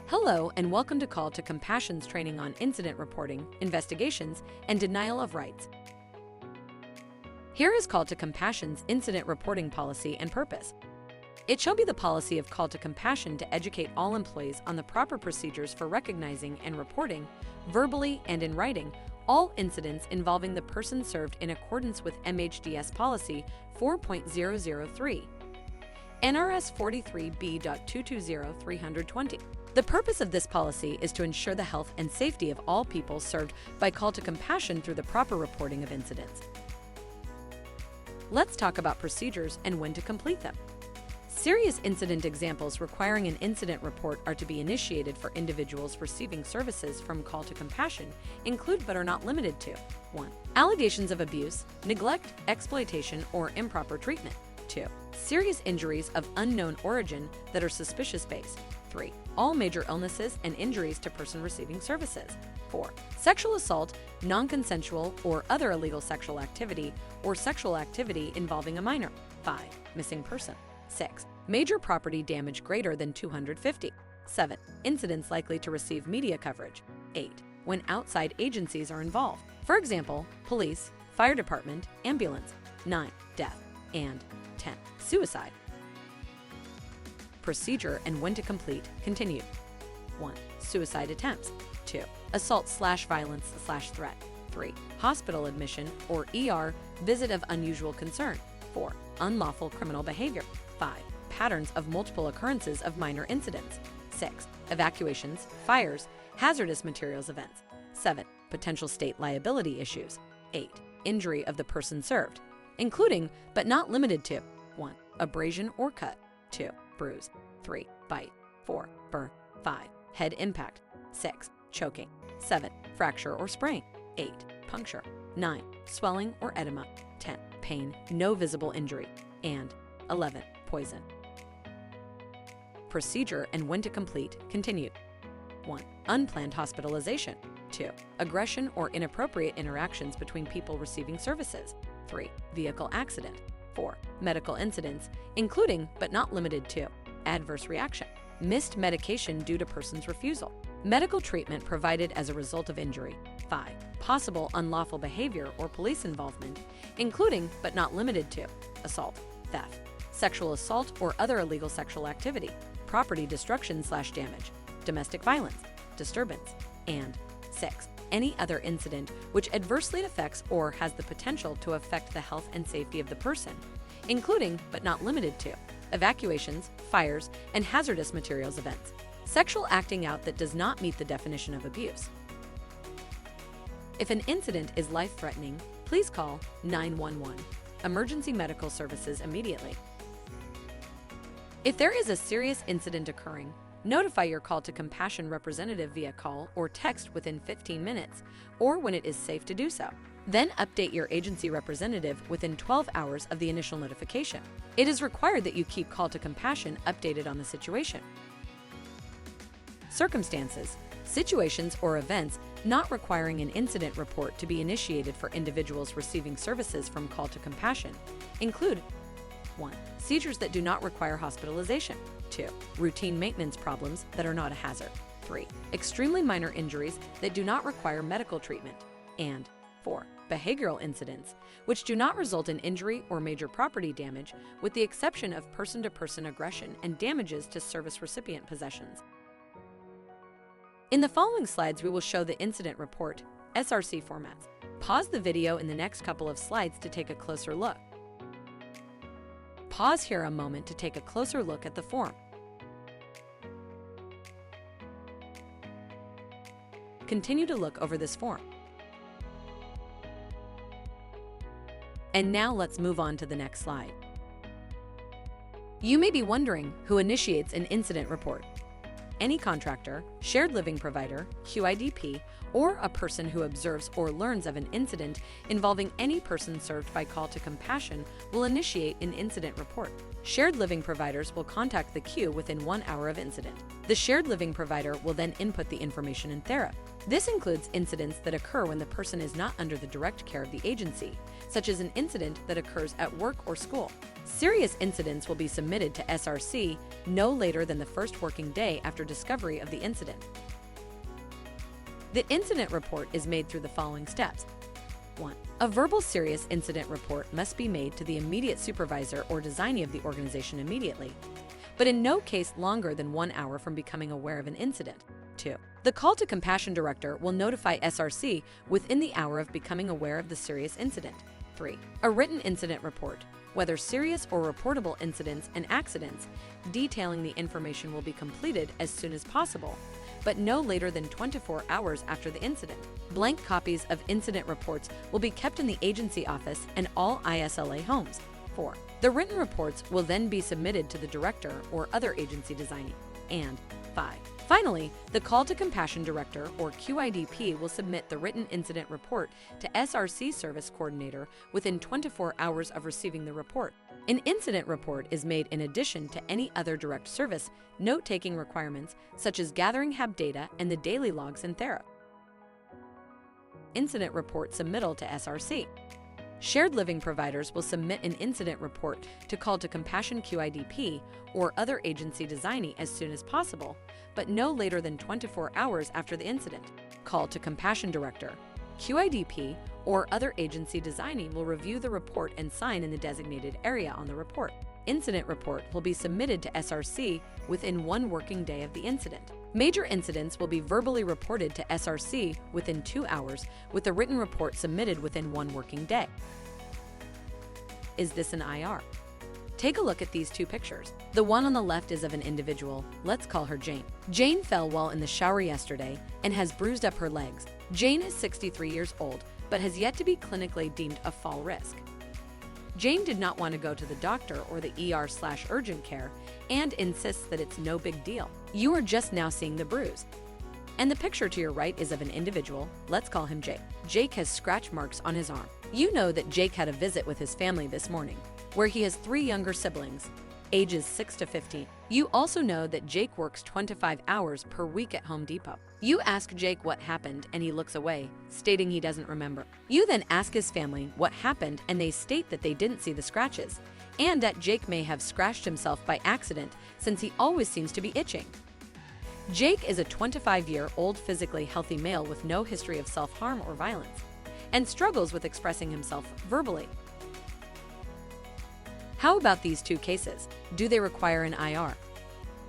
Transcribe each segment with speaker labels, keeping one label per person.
Speaker 1: Hello and welcome to Call to Compassion's training on incident reporting, investigations, and denial of rights. Here is Call to Compassion's incident reporting policy and purpose. It shall be the policy of Call to Compassion to educate all employees on the proper procedures for recognizing and reporting, verbally and in writing, all incidents involving the person served in accordance with MHDS Policy 4.003, NRS 43B.220-320. The purpose of this policy is to ensure the health and safety of all people served by Call to Compassion through the proper reporting of incidents. Let's talk about procedures and when to complete them. Serious incident examples requiring an incident report are to be initiated for individuals receiving services from Call to Compassion include but are not limited to 1. Allegations of abuse, neglect, exploitation, or improper treatment. 2. Serious injuries of unknown origin that are suspicious based. 3. All major illnesses and injuries to person receiving services. 4. Sexual assault, non-consensual or other illegal sexual activity or sexual activity involving a minor. 5. Missing person. 6. Major property damage greater than 250. 7. Incidents likely to receive media coverage. 8. When outside agencies are involved. For example, police, fire department, ambulance. 9. Death. And 10. Suicide. Procedure and when to complete continued. 1. Suicide attempts. 2. Assault/violence/threat. 3. Hospital admission or ER visit of unusual concern. 4. Unlawful criminal behavior. 5. Patterns of multiple occurrences of minor incidents. 6. Evacuations, fires, hazardous materials events. 7. Potential state liability issues. 8. Injury of the person served, including but not limited to 1. Abrasion or cut. 2. Bruise. 3. Bite. 4. Burn. 5. Head impact. 6. Choking. 7. Fracture or sprain. 8. Puncture. 9. Swelling or edema. 10. Pain, no visible injury. And 11. Poison. Procedure and when to complete continued. 1. Unplanned hospitalization. 2. Aggression or inappropriate interactions between people receiving services. 3. Vehicle accident. 4. Medical incidents, including but not limited to adverse reaction, missed medication due to person's refusal, medical treatment provided as a result of injury. 5. Possible unlawful behavior or police involvement, including but not limited to assault, theft, sexual assault or other illegal sexual activity, property destruction/damage, domestic violence, disturbance, and 6. Any other incident which adversely affects or has the potential to affect the health and safety of the person, including but not limited to evacuations, fires, and hazardous materials events. Sexual acting out that does not meet the definition of abuse. If an incident is life-threatening, please call 911, emergency medical services immediately. If there is a serious incident occurring, notify your Call to Compassion representative via call or text within 15 minutes or when it is safe to do so. Then update your agency representative within 12 hours of the initial notification. It is required that you keep Call to Compassion updated on the situation. Circumstances, situations, or events not requiring an incident report to be initiated for individuals receiving services from Call to Compassion include 1. Seizures that do not require hospitalization. 2. Routine maintenance problems that are not a hazard. 3. Extremely minor injuries that do not require medical treatment. And 4. Behavioral incidents, which do not result in injury or major property damage, with the exception of person-to-person aggression and damages to service recipient possessions. In the following slides, we will show the incident report, SRC formats. Pause the video in the next couple of slides to take a closer look. Pause here a moment to take a closer look at the form. Continue to look over this form. And now let's move on to the next slide. You may be wondering who initiates an incident report. Any contractor, shared living provider, QIDP, or a person who observes or learns of an incident involving any person served by Call to Compassion will initiate an incident report. Shared living providers will contact the queue within 1 hour of incident. The shared living provider will then input the information in Thera. This includes incidents that occur when the person is not under the direct care of the agency, such as an incident that occurs at work or school. Serious incidents will be submitted to SRC no later than the first working day after discovery of the incident. The incident report is made through the following steps. 1. A verbal serious incident report must be made to the immediate supervisor or designee of the organization immediately, but in no case longer than 1 hour from becoming aware of an incident. 2. The Call to Compassion Director will notify SRC within the hour of becoming aware of the serious incident. 3. A written incident report, whether serious or reportable incidents and accidents, detailing the information will be completed as soon as possible, but no later than 24 hours after the incident. Blank copies of incident reports will be kept in the agency office and all ISLA homes. 4. The written reports will then be submitted to the director or other agency designee. And 5. Finally, the Call to Compassion Director, or QIDP, will submit the written incident report to SRC Service Coordinator within 24 hours of receiving the report. An incident report is made in addition to any other direct service note-taking requirements, such as gathering HAB data and the daily logs in Thera. Incident report submittal to SRC. Shared living providers will submit an incident report to Call to Compassion QIDP or other agency designee as soon as possible, but no later than 24 hours after the incident. Call to Compassion Director. QIDP or other agency designee will review the report and sign in the designated area on the report. Incident report will be submitted to SRC within 1 working day of the incident. Major incidents will be verbally reported to SRC within 2 hours, with the written report submitted within 1 working day. Is this an IR? Take a look at these 2 pictures. The one on the left is of an individual. Let's call her Jane. Jane fell while in the shower yesterday and has bruised up her legs. Jane is 63 years old, but has yet to be clinically deemed a fall risk. Jane did not want to go to the doctor or the ER/urgent care and insists that it's no big deal. You are just now seeing the bruise. And the picture to your right is of an individual. Let's call him Jake. Jake has scratch marks on his arm. You know that Jake had a visit with his family this morning, where he has 3 younger siblings, ages 6 to 15. You also know that Jake works 25 hours per week at Home Depot. You ask Jake what happened and he looks away, stating he doesn't remember. You then ask his family what happened and they state that they didn't see the scratches, and that Jake may have scratched himself by accident since he always seems to be itching. Jake is a 25-year-old physically healthy male with no history of self-harm or violence, and struggles with expressing himself verbally. How about these 2 cases? Do they require an IR?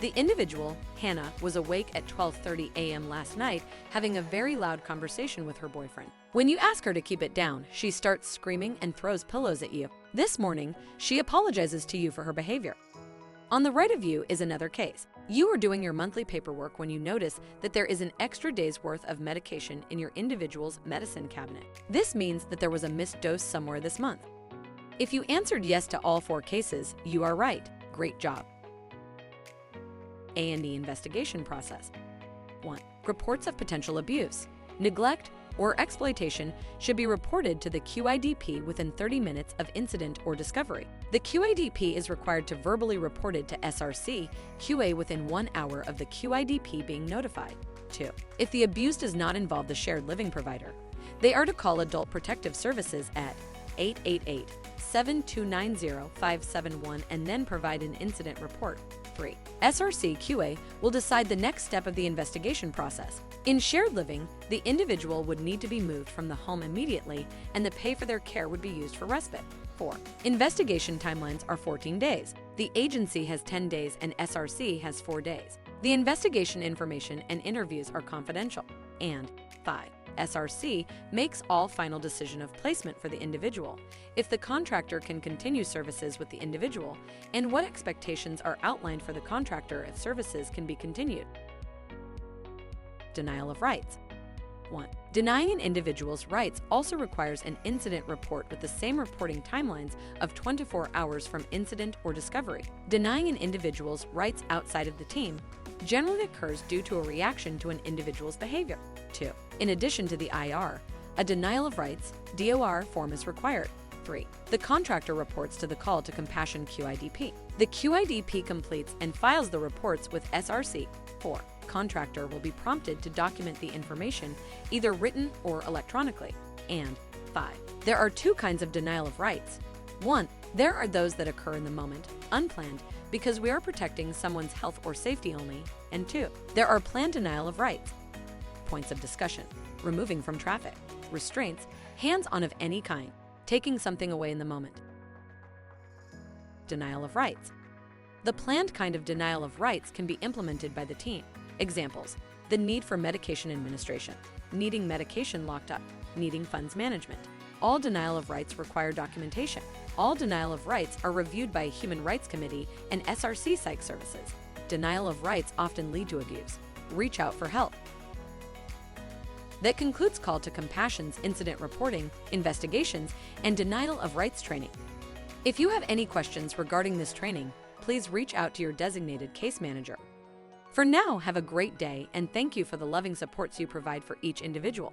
Speaker 1: The individual, Hannah, was awake at 12:30 a.m. last night having a very loud conversation with her boyfriend. When you ask her to keep it down, she starts screaming and throws pillows at you. This morning, she apologizes to you for her behavior. On the right of you is another case. You are doing your monthly paperwork when you notice that there is an extra day's worth of medication in your individual's medicine cabinet. This means that there was a missed dose somewhere this month. If you answered yes to all 4 cases, you are right. Great job. A&E investigation process. 1. Reports of potential abuse, neglect, or exploitation should be reported to the QIDP within 30 minutes of incident or discovery. The QIDP is required to verbally report it to SRC QA within 1 hour of the QIDP being notified. 2. If the abuse does not involve the shared living provider, they are to call Adult Protective Services at 888-729-0571 and then provide an incident report. 3. SRC QA will decide the next step of the investigation process. In shared living, the individual would need to be moved from the home immediately and the pay for their care would be used for respite. 4. Investigation timelines are 14 days. The agency has 10 days and SRC has 4 days. The investigation information and interviews are confidential. And 5. SRC makes all final decision of placement for the individual, if the contractor can continue services with the individual, and what expectations are outlined for the contractor if services can be continued. Denial of rights. 1. Denying an individual's rights also requires an incident report with the same reporting timelines of 24 hours from incident or discovery. Denying an individual's rights outside of the team generally occurs due to a reaction to an individual's behavior. 2. In addition to the IR, a denial of rights (DOR) form is required. 3. The contractor reports to the Call to Compassion QIDP. The QIDP completes and files the reports with SRC. 4. Contractor will be prompted to document the information, either written or electronically. And 5. There are 2 kinds of denial of rights. 1. There are those that occur in the moment, unplanned, because we are protecting someone's health or safety only. And 2. There are planned denial of rights. Points of discussion: removing from traffic, restraints, hands-on of any kind, taking something away in the moment. Denial of rights. The planned kind of denial of rights can be implemented by the team. Examples: the need for medication administration, needing medication locked up, needing funds management. All denial of rights require documentation. All denial of rights are reviewed by a Human Rights Committee and SRC Psych Services. Denial of rights often lead to abuse. Reach out for help. That concludes Call to Compassion's incident reporting, investigations, and denial of rights training. If you have any questions regarding this training, please reach out to your designated case manager. For now, have a great day and thank you for the loving supports you provide for each individual.